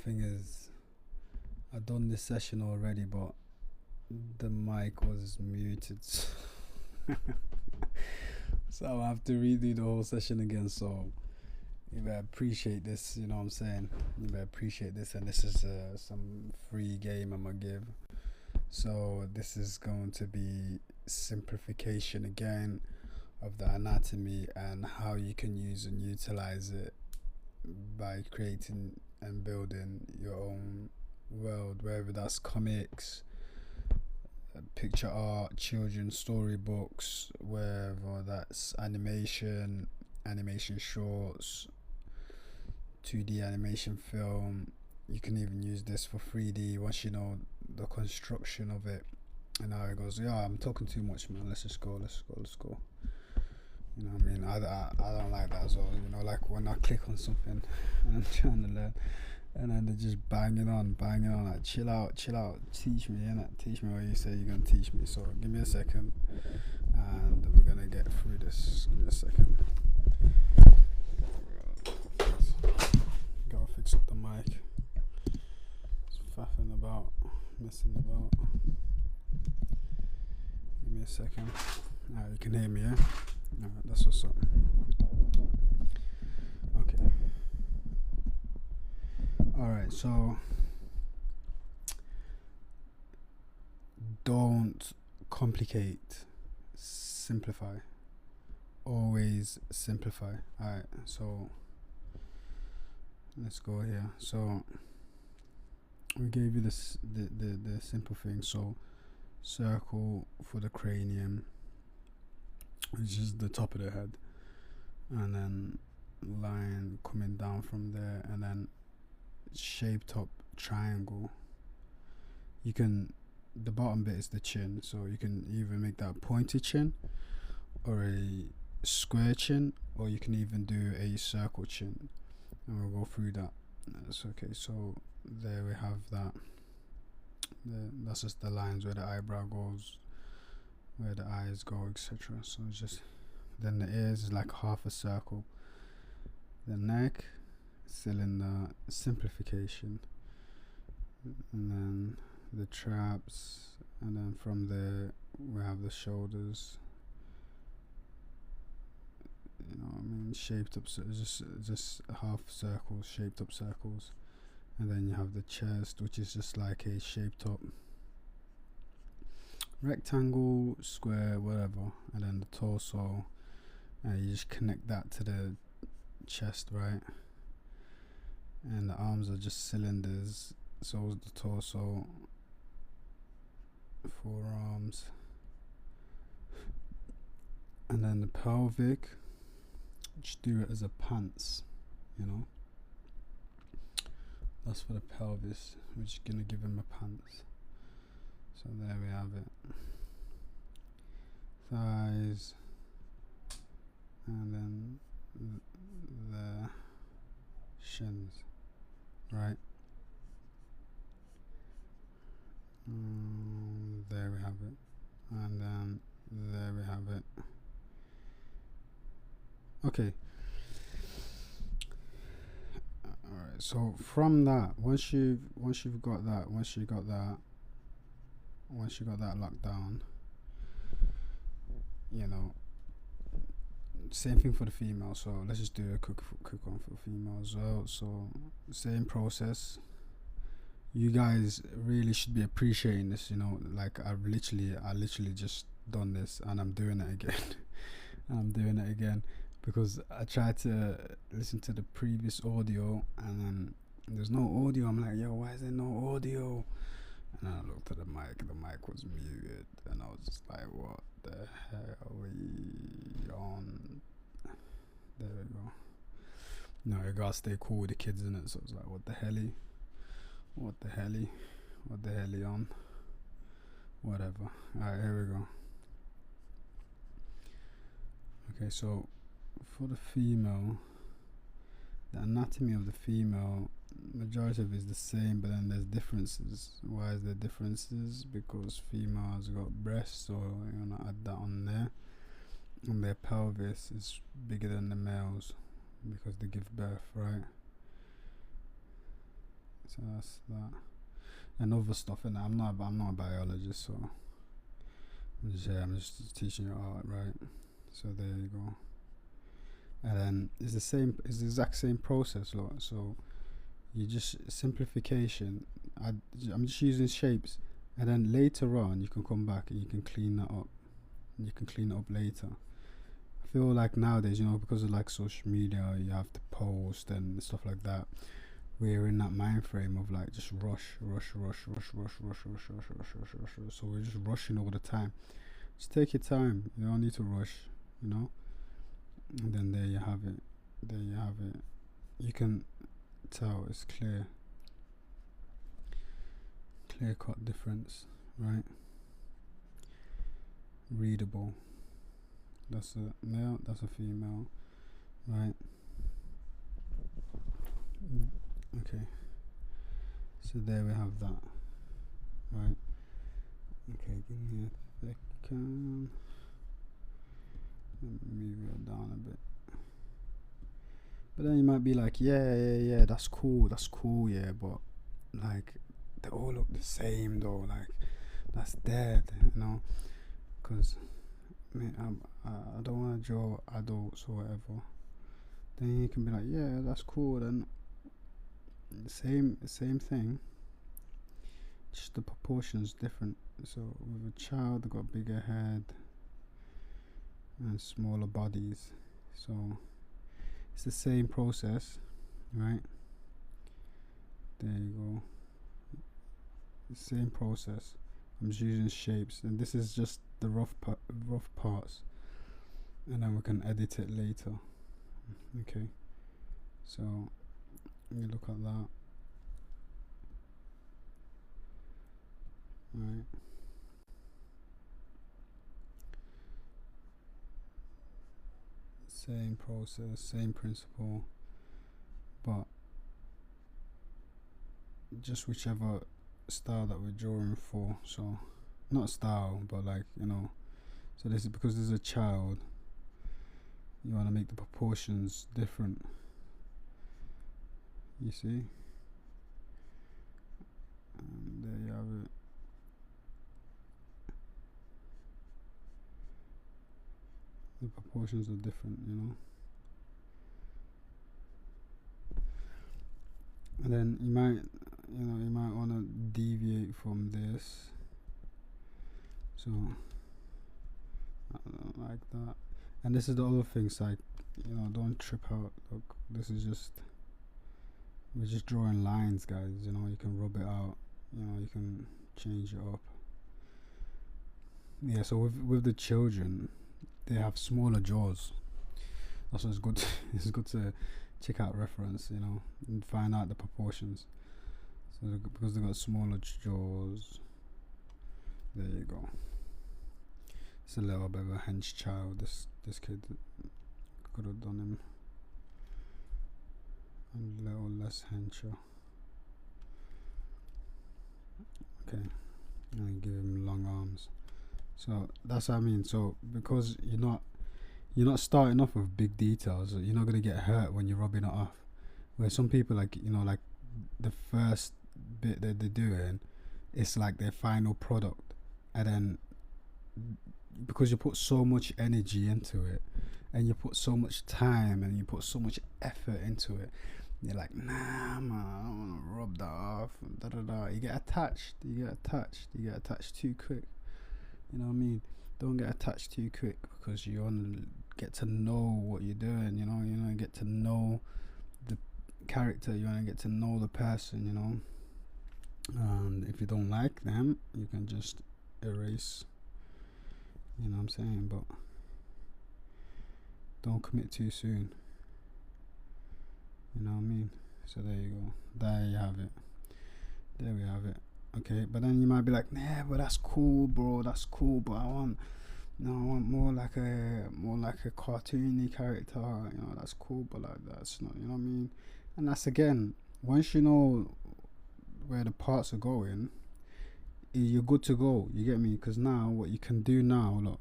thing is, I've done this session already, but the mic was muted. So I'll have to redo the whole session again. So you better appreciate this, you know what I'm saying? You better appreciate this, and this is some free game I'm gonna give. So this is going to be simplification again of the anatomy and how you can use and utilize it by creating and building your own world, whether that's comics, picture art, children's storybooks, whether that's animation shorts, 2D animation film. You can even use this for 3D once you know the construction of it and how it goes. Yeah, I'm talking too much, man. Let's go. You know what I mean? I don't like that as well. You know, like when I click on something and I'm trying to learn, and then they're just banging on. Like, chill out. Teach me, innit? Teach me what you say you're gonna teach me. So give me a second, and we're gonna get through this. Give me a second. Gotta fix up the mic. It's faffing about, messing about. Give me a second. Alright, you can hear me, yeah? Alright, that's what's up. Okay. Alright, so don't complicate, simplify. Always simplify. Alright, so let's go here. So we gave you this the simple thing. So circle for the cranium, which is the top of the head, and then line coming down from there, and then shaped up triangle. You can, the bottom bit is the chin, so you can either make that pointed chin or a square chin, or you can even do a circle chin, and we'll go through that. That's okay. So there we have that. That's just the lines where the eyebrow goes, where the eyes go, etc. So it's just, then the ears is like half a circle, the neck, cylinder, simplification, and then the traps, and then from there we have the shoulders. You know what I mean? Shaped up, just half circles, shaped up circles. And then you have the chest, which is just like a shaped up rectangle, square, whatever. And then the torso, and you just connect that to the chest, right? And the arms are just cylinders, so is the torso, forearms. And then the pelvic, just do it as a pants, you know? That's for the pelvis. We're just gonna give him a pants. So there we have it. Thighs, and then the shins, right? There we have it, and then there we have it. Okay. Alright, so from that, once you got that locked down, you know, same thing for the female. So let's just do a quick one for female as well. So same process. You guys really should be appreciating this, you know, like I literally just done this, and I'm doing it again. Because I tried to listen to the previous audio, and then there's no audio. I'm like, yo, why is there no audio? And I looked at the mic was muted, and I was just like, what the hell are we on? There we go. No, you gotta stay cool with the kids in it. So it's like, what the helly on? Whatever. Alright, here we go. Okay, so for the female, the anatomy of the female, majority of it is the same, but then there's differences. Why is there differences? Because females got breasts, so you're gonna add that on there, and their pelvis is bigger than the males because they give birth, right? So that's that, and other stuff. And I'm not a biologist, so I'm just teaching you art, right? So there you go. And then it's the exact same process, look. So you just simplification. I'm just using shapes, and then later on you can come back and you can clean that up. You can clean it up later. I feel like nowadays, because of like social media, you have to post and stuff like that. We're in that mind frame of like just rush. So we're just rushing all the time. Just take your time. You don't need to rush, And then there you have it. You can tell it's clear cut difference, right? Readable. That's a male, that's a female, right? Okay, so there we have that, right? Okay, give me a second. Let me move it down a bit. But then you might be like, yeah, that's cool, yeah, but like they all look the same though, like that's dead, because I don't want to draw adults or whatever. Then you can be like, yeah, that's cool, then same thing, just the proportions different. So with a child, they got bigger head and smaller bodies, so it's the same process, right? There you go. The same process. I'm just using shapes, and this is just the rough parts, and then we can edit it later. Okay, so you look at that, right? Same process, same principle, but just whichever style that we're drawing for. So not style, but like, so this is because there's a child, you want to make the proportions different, you see, and there you have it. The proportions are different, and then you might want to deviate from this, so like that. And this is the other things, like, don't trip out. Look, this is we're just drawing lines, guys. You can rub it out, you can change it up. Yeah, so with the children, they have smaller jaws. That's why it's good it's good to check out reference, and find out the proportions. So because they got smaller jaws, there you go. It's a little bit of a hench child. This kid could have done him a little less hencher. Okay, and give him long arms. So that's what I mean. So because you're not starting off with big details, you're not gonna get hurt when you're rubbing it off. Where some people, like, like the first bit that they're doing, it's like their final product, and then because you put so much energy into it, and you put so much time, and you put so much effort into it, you're like, nah, man, I don't want to rub that off. You get attached too quick. You know what I mean? Don't get attached too quick, because you want to get to know what you're doing. You want to get to know the character. You want to get to know the person. And if you don't like them, you can just erase. You know what I'm saying? But don't commit too soon. You know what I mean? So there you go. There you have it. There we have it. Okay, but then you might be like, nah, but that's cool, bro. That's cool, but I want more like a cartoony character. That's cool, but like that's not. You know what I mean? And that's, again, once you know where the parts are going, you're good to go. You get me? Because now what you can do now, look,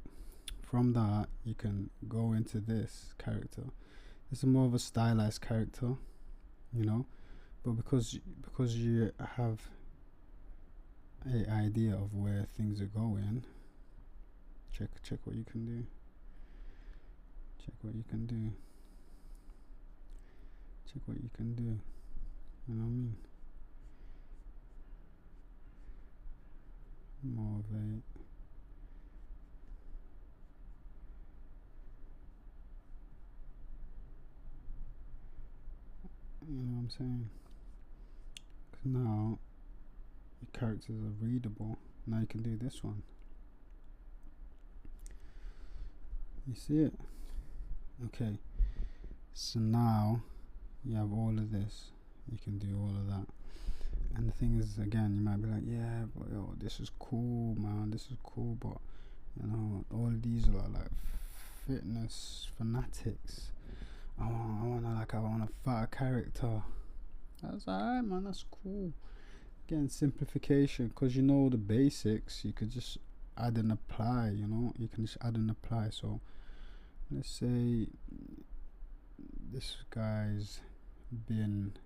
from that you can go into this character. It's more of a stylized character, But because you have a idea of where things are going, check what you can do. Check what you can do. Check what you can do. You know what I mean? Motivate. You know what I'm saying? 'Cause now your characters are readable. Now you can do this one. You see it? Okay. So now you have all of this. You can do all of that. And the thing is, again, you might be like, yeah, but yo, this is cool, man. This is cool, but you know, all of these are like fitness fanatics. I want a fat character. That's alright, man. That's cool. Again, simplification, because you know the basics. You could just add and apply. You know, you can just add and apply. So let's say this guy's been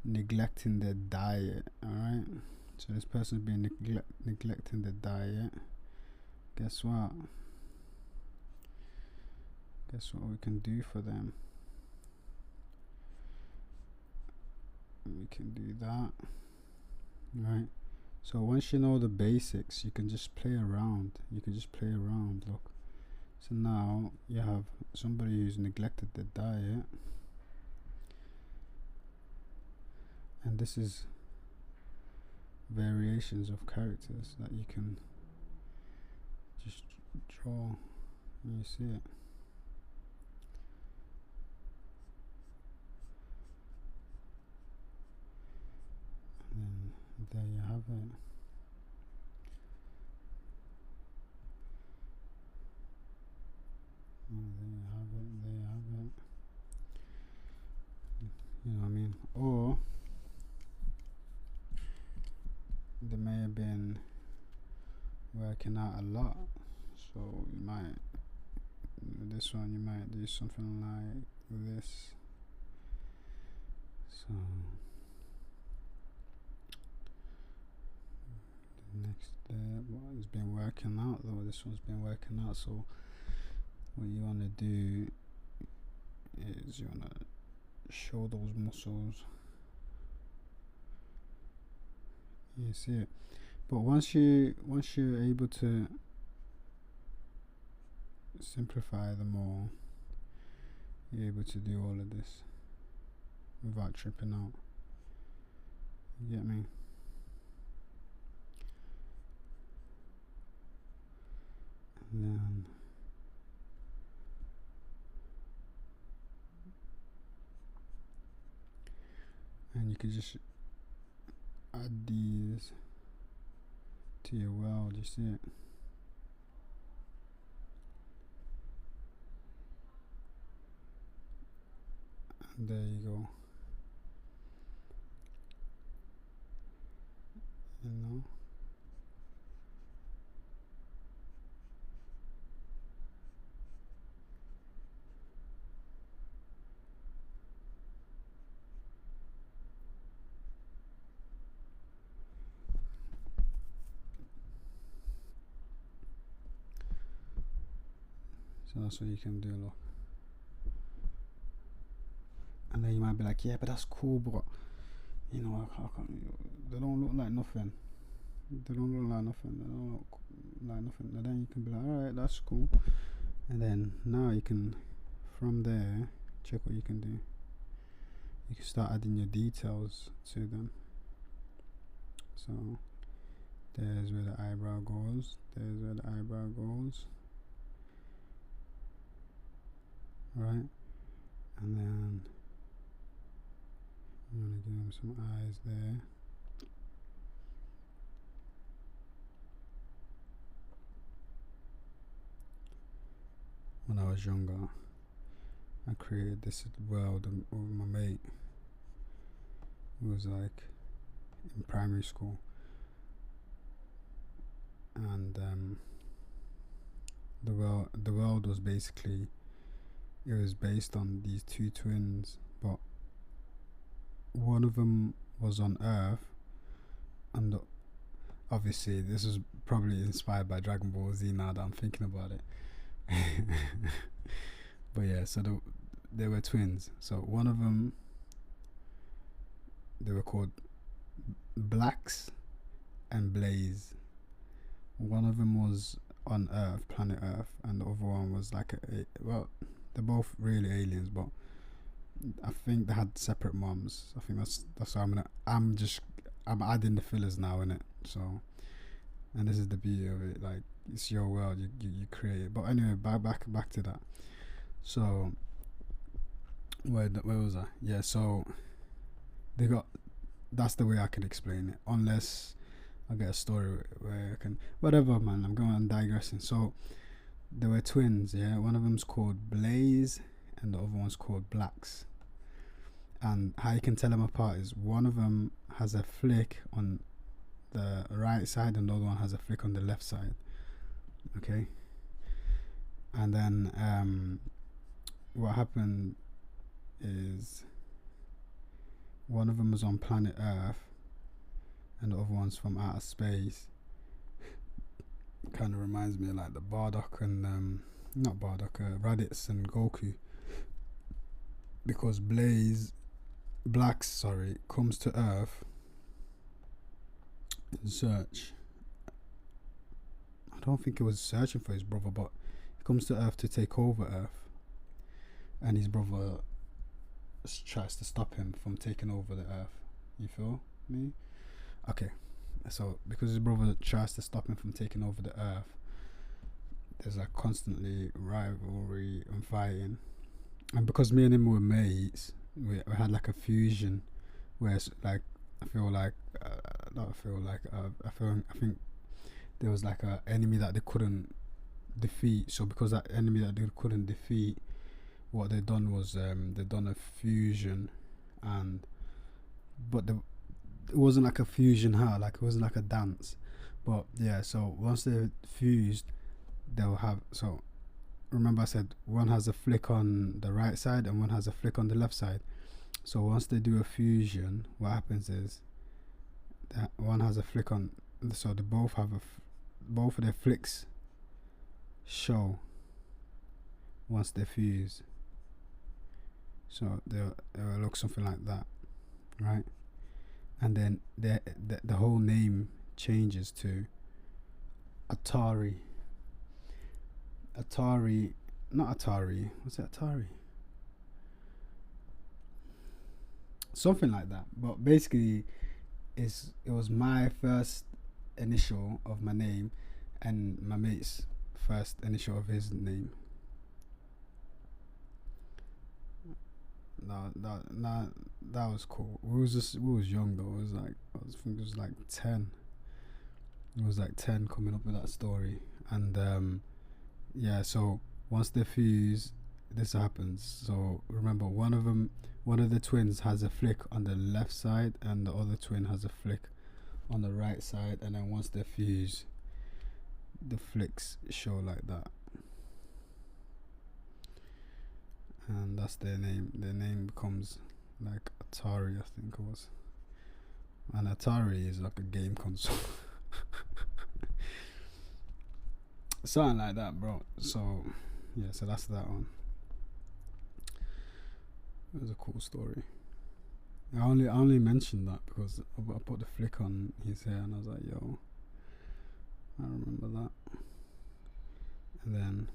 neglecting their diet. Alright, so this person's been neglecting their diet. Guess what we can do for them? We can do that, right? So once you know the basics, you can just play around. Look, so now you have somebody who's neglected their diet, and this is variations of characters that you can just draw. And you see it. And there you have it. There you have it. You know what I mean? Or they may have been working out a lot, so you might, this one, you might do something like this. So the next step, well, it's been working out though. This one's been working out. So what you want to do is you want to show those muscles. You see it. But once you're able to simplify them all, you're able to do all of this without tripping out. You get me? And then you can just add these to your world. You see it? And there you go. You know? So that's what you can do, look. And then you might be like, yeah, but that's cool, but you know, I can't, they don't look like nothing. They don't look like nothing. They don't look like nothing. And then you can be like, alright, that's cool. And then now you can, from there, check what you can do. You can start adding your details to them. So there's where the eyebrow goes. There's where the eyebrow goes. Right? And then I'm gonna give him some eyes there. When I was younger, I created this world with my mate. It was like in primary school, and the world was basically, it was based on these two twins, but one of them was on Earth, and obviously this is probably inspired by Dragon Ball Z now that I'm thinking about it. But yeah, so they were twins. So one of them, they were called Blacks and Blaze. One of them was on Earth, planet Earth, and the other one was like well, they're both really aliens, but I think they had separate moms. I think that's how I'm adding the fillers now in it. So, and this is the beauty of it. Like, it's your world, you create it. But anyway, back to that. So where was I? Yeah. So they got. That's the way I can explain it. Unless I get a story where I can. Whatever, man. I'm going on digressing. So they were twins. Yeah. One of them's called Blaze, and the other one's called Blacks. And how you can tell them apart is one of them has a flick on the right side and the other one has a flick on the left side. Okay. And then what happened is one of them was on planet Earth and the other one's from outer space. Kind of reminds me of like the Bardock and not Bardock, Raditz and Goku, because Blacks comes to Earth in search. I don't think he was searching for his brother, but he comes to Earth to take over Earth, and his brother tries to stop him from taking over the Earth. You feel me? Okay, so because his brother tries to stop him from taking over the Earth, there's like constantly rivalry and fighting, and because me and him were mates, we had like a fusion where it's like I think there was like a enemy that they couldn't defeat. So because that enemy that they couldn't defeat, what they done was they done a fusion, but it wasn't like a fusion like it wasn't like a dance, but yeah. So once they fused, they'll have, so remember I said one has a flick on the right side and one has a flick on the left side. So once they do a fusion, what happens is that one has a flick on, so they both have both of their flicks show once they fuse. So they'll look something like that, right? And then the whole name changes to Atari. Not Atari. What's it? Atari. Something like that. But basically, it was my first initial of my name and my mate's first initial of his name. That was cool. We was young though. I think it was like 10. It was like 10 coming up with that story, and yeah. So once they fuse, this happens. So remember, one of the twins has a flick on the left side, and the other twin has a flick on the right side. And then once they fuse, the flicks show like that. And that's their name. Their name becomes like Atari, I think it was. And Atari is like a game console. Something like that, bro. So yeah, so that's that one. It was a cool story. I only mentioned that because I put the flick on his hair and I was like, yo, I remember that. And then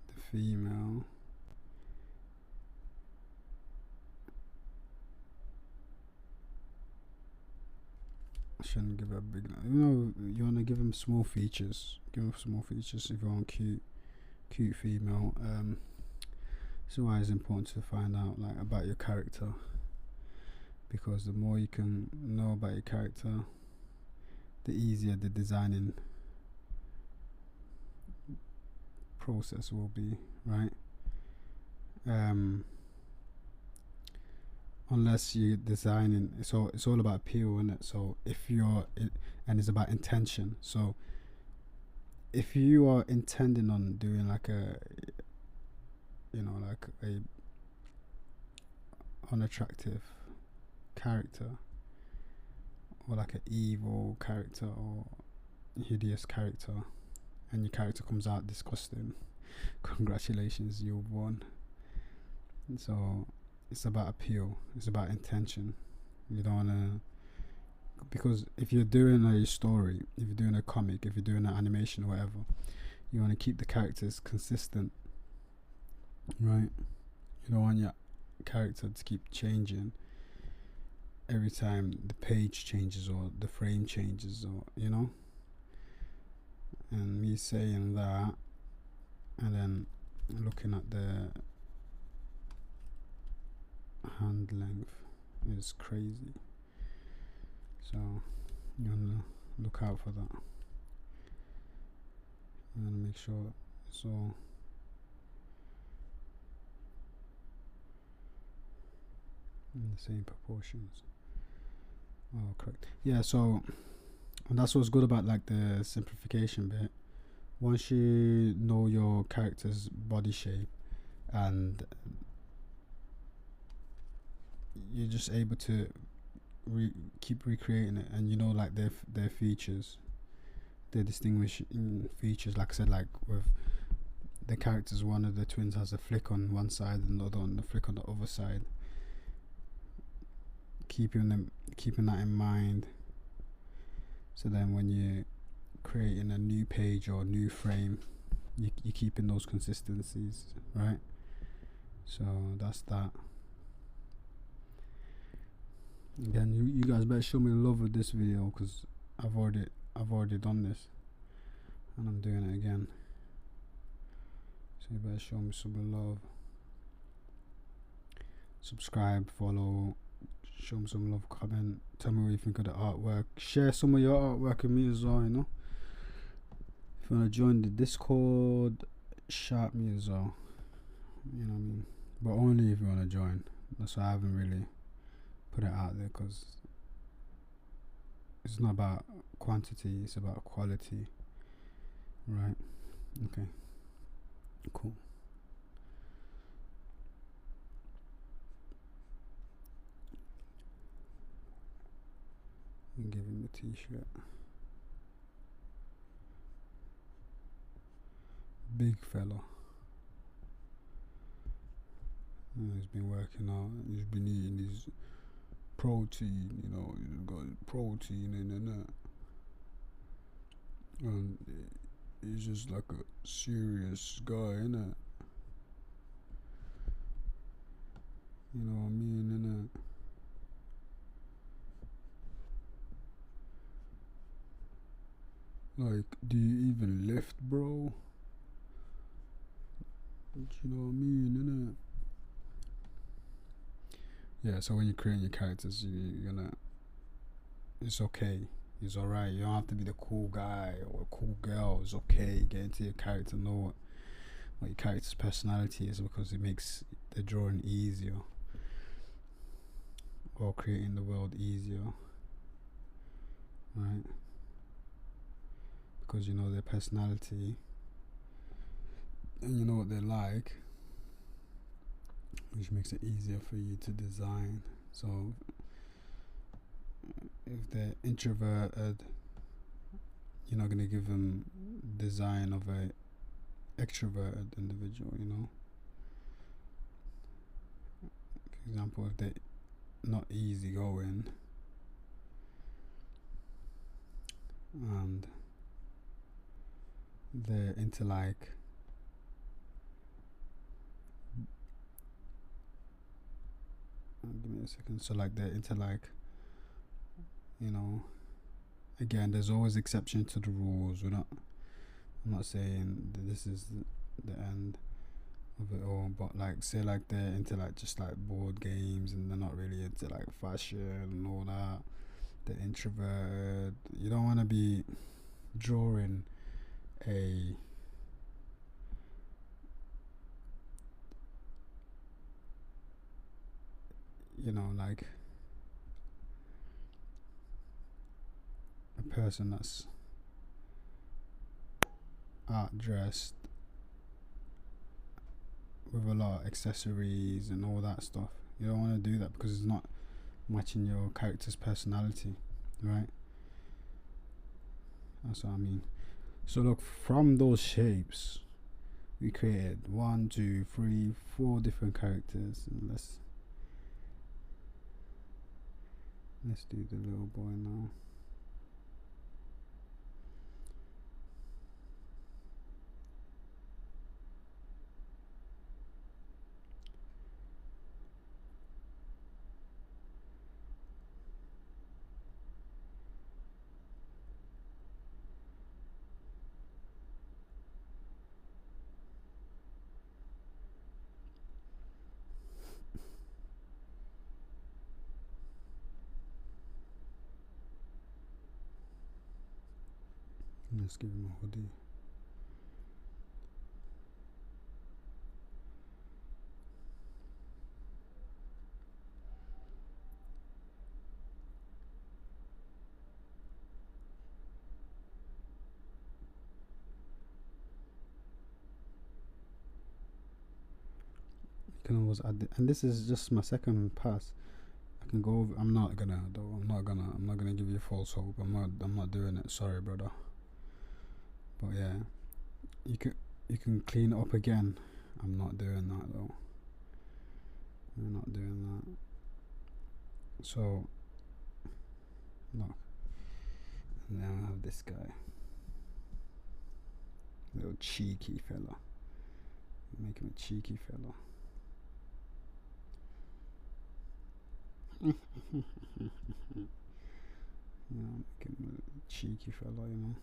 the female, I shouldn't give her a big, you want to give him small features. Give him small features if you want cute female. So why it's important to find out like about your character, because the more you can know about your character, the easier the designing process will be, right? Unless you're designing, so it's all about appeal, isn't it? So and it's about intention. So if you are intending on doing like a unattractive character, or like an evil character or hideous character, and your character comes out disgusting, congratulations, you've won. So it's about appeal, it's about intention. You don't want to, because if you're doing a story, if you're doing a comic, if you're doing an animation or whatever, you want to keep the characters consistent, right? You don't want your character to keep changing every time the page changes or the frame changes, or you know. And me saying that and then looking at the hand length is crazy, so you want to look out for that. You want to make sure it's all in the same proportions. Oh, correct. Yeah, so and that's what's good about like the simplification bit. Once you know your character's body shape, and you're just able to keep recreating it, and you know like their features, their distinguishing features. Like I said, like with the characters, one of the twins has a flick on one side and the other on the flick on the other side. Keeping that in mind, so then when you're creating a new page or a new frame, you're keeping those consistencies, right? So that's that. Again, you guys better show me love with this video, because I've already done this and I'm doing it again, so you better show me some love. Subscribe, follow, show me some love, comment, tell me what you think of the artwork, share some of your artwork with me as well, you know. If you want to join the Discord, shout me as well, you know what I mean, but only if you want to join. That's why I haven't really put it out there, because it's not about quantity, it's about quality, right? Okay, cool. And give him a t-shirt. Big fella. He's been working out, he's been eating his protein, you know, he's got protein in that. And he's just like a serious guy, innit? You know what I mean, innit? Like, do you even lift, bro? You know what I mean, innit? Yeah, so when you're creating your characters, you're gonna, it's okay, it's alright. You don't have to be the cool guy or cool girl. It's okay. Get into your character, know what your character's personality is, because it makes the drawing easier, or creating the world easier, right? Because you know their personality and you know what they're like, which makes it easier for you to design. So if they're introverted, you're not going to give them design of a extroverted individual, you know. For example, if they're not easygoing and they're into like give me a second. So like they're into like, you know, again, there's always exception to the rules. I'm not saying that this is the end of it all, but like say like they're into like just like board games and they're not really into like fashion and all that, they're introverted. You don't want to be drawing a like a person that's art dressed with a lot of accessories and all that stuff. You don't want to do that, because it's not matching your character's personality, right? That's what I mean. So look, from those shapes we created 1, 2, 3, 4 different characters, and let's do the little boy now. Let's give him a hoodie. You can always add it, and this is just my second pass. I can go over. I'm not gonna give you false hope. I'm not doing it. Sorry, brother. But yeah, you can clean it up again. I'm not doing that though. We're not doing that. So look, now I have this guy, little cheeky fella. Make him a cheeky fella. Yeah, make him a cheeky fella, you know.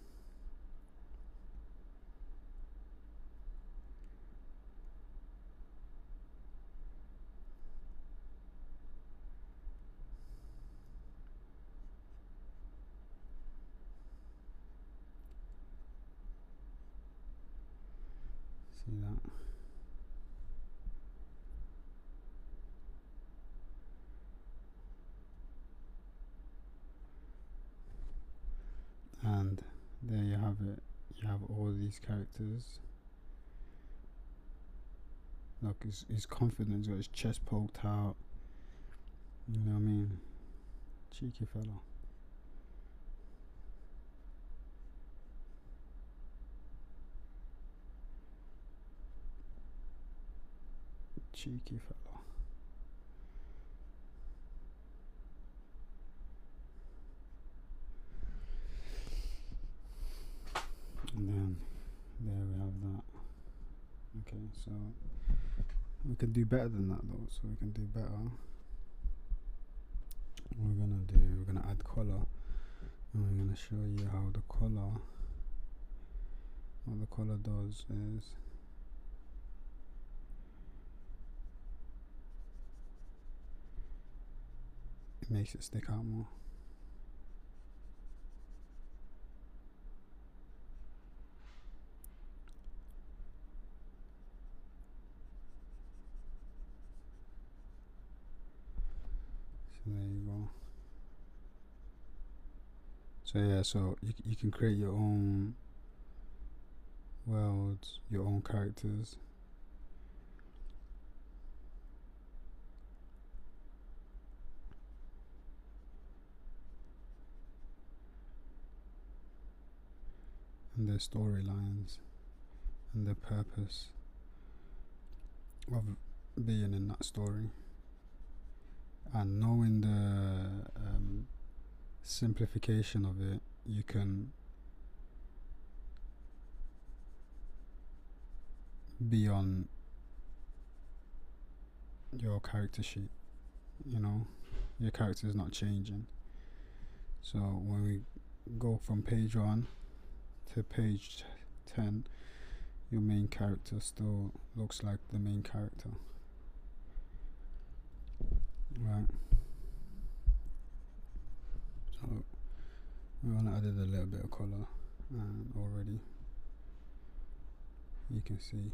See that? And there you have it. You have all these characters. Look, he's confident. He's got his chest poked out. You know what I mean? Cheeky fella. Cheeky fella. And then there we have that. Okay, so we can do better than that though. So we can do better. What we're gonna add color, and we're gonna show you how the color. What the color does is it makes it stick out more. So there you go. So yeah, so you can create your own worlds, your own characters. And their storylines and their purpose of being in that story, and knowing the simplification of it, you can be on your character sheet. You know, your character is not changing. So when we go from page 1 to page 10, your main character still looks like the main character, right? So we want to add a little bit of color, and already you can see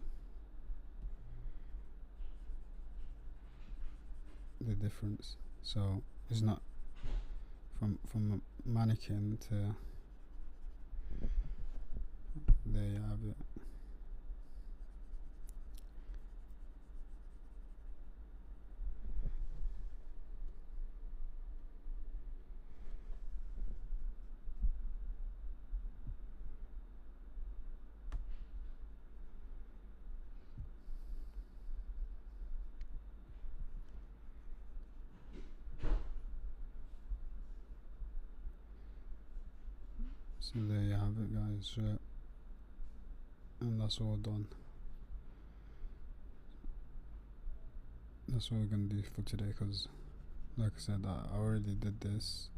the difference. So it's not from a mannequin to there you have it. So there you have it, guys. And that's all done. That's what we're gonna do for today, because like I said, I already did this.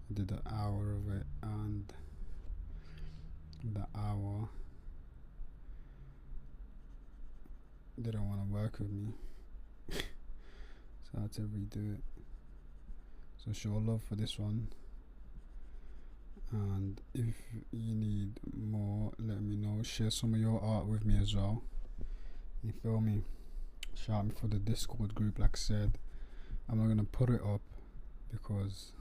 I did an hour of it, and the hour didn't want to work with me. So I had to redo it. So show love for this one, and if you need more, let me know. Share some of your art with me as well. You feel me? Shout me for the Discord group. Like I said, I'm not gonna put it up because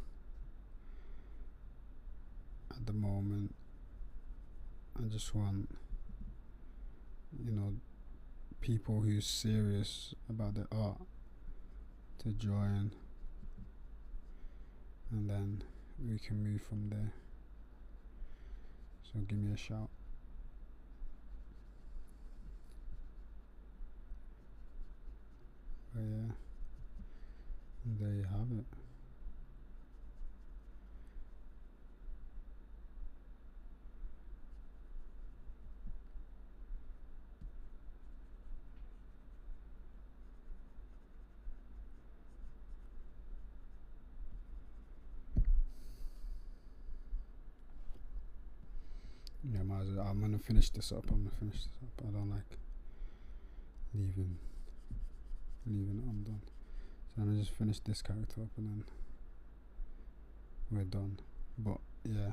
at the moment I just want, people who's serious about their art to join, and then we can move from there. So give me a shout. But yeah, there you have it. Yeah, I'm gonna finish this up. I don't like leaving it undone. So I'm gonna just finish this character up and then we're done. But yeah,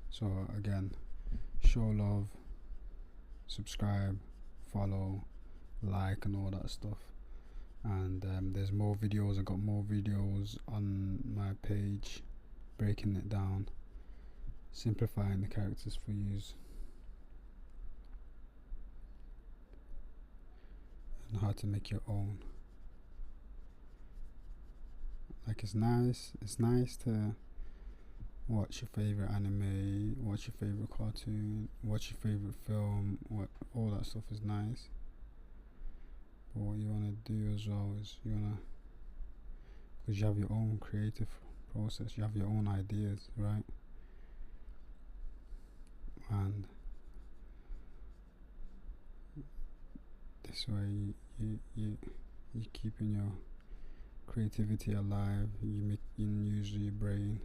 so again, show love, subscribe, follow, like, and all that stuff. And there's more videos. I got more videos on my page, breaking it down, simplifying the characters for use, and how to make your own. Like, it's nice to watch your favorite anime, watch your favorite cartoon, watch your favorite film. All that stuff is nice. But what you wanna do as well is because you have your own creative process, you have your own ideas, right? And this way you keeping your creativity alive. You use your brain.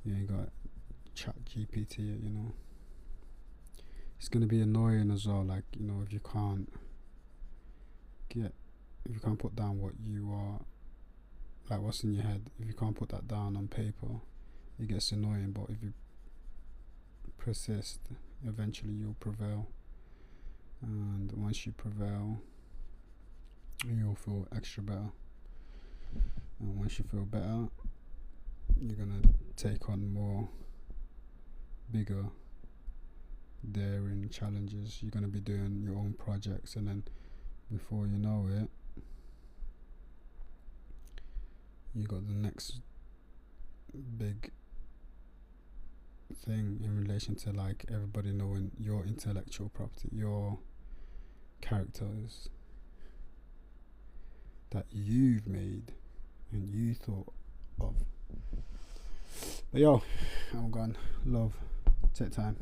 You ain't got chat GPT, It's gonna be annoying as well, like, if you can't put down what you are, like what's in your head, if you can't put that down on paper, it gets annoying. But if you persist, eventually you'll prevail. And once you prevail, you'll feel extra better. And once you feel better, you're gonna take on more bigger, daring challenges. You're gonna be doing your own projects, and then before you know it, you got the next big thing in relation to, like, everybody knowing your intellectual property, your characters that you've made and you thought of. But yo, I'm gone. Love. Take time.